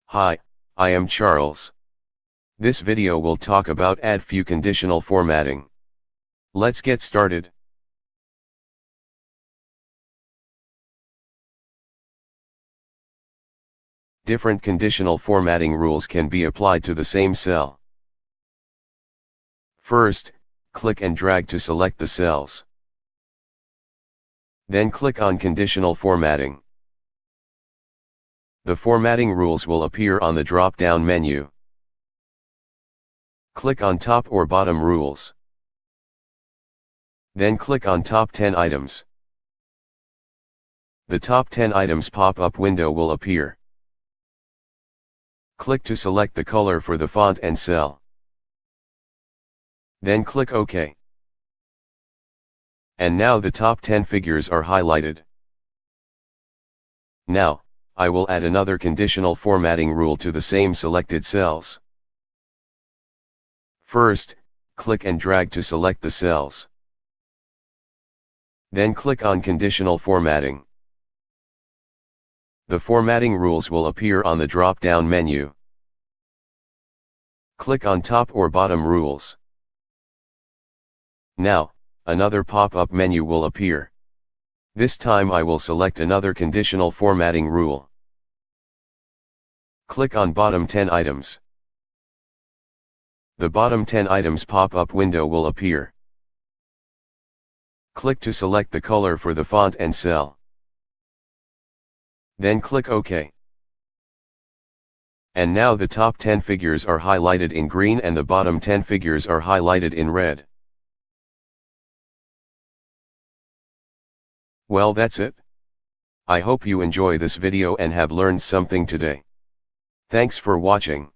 Hi, I am Charles. This video will talk about add few conditional formatting. Let's get started. Different conditional formatting rules can be applied to the same cell. First, click and drag to select the cells. Then click on Conditional Formatting. The formatting rules will appear on the drop-down menu. Click on Top or Bottom Rules. Then click on Top 10 Items. The Top 10 Items pop-up window will appear. Click to select the color for the font and cell. Then click OK. And now the top 10 figures are highlighted. Now, I will add another conditional formatting rule to the same selected cells. First, click and drag to select the cells. Then click on Conditional Formatting. The formatting rules will appear on the drop-down menu. Click on Top or Bottom Rules. Now, another pop-up menu will appear. This time I will select another conditional formatting rule. Click on Bottom 10 Items. The Bottom 10 Items pop-up window will appear. Click to select the color for the font and cell. Then click OK. And now the top 10 figures are highlighted in green and the bottom 10 figures are highlighted in red. Well, that's it. I hope you enjoy this video and have learned something today. Thanks for watching.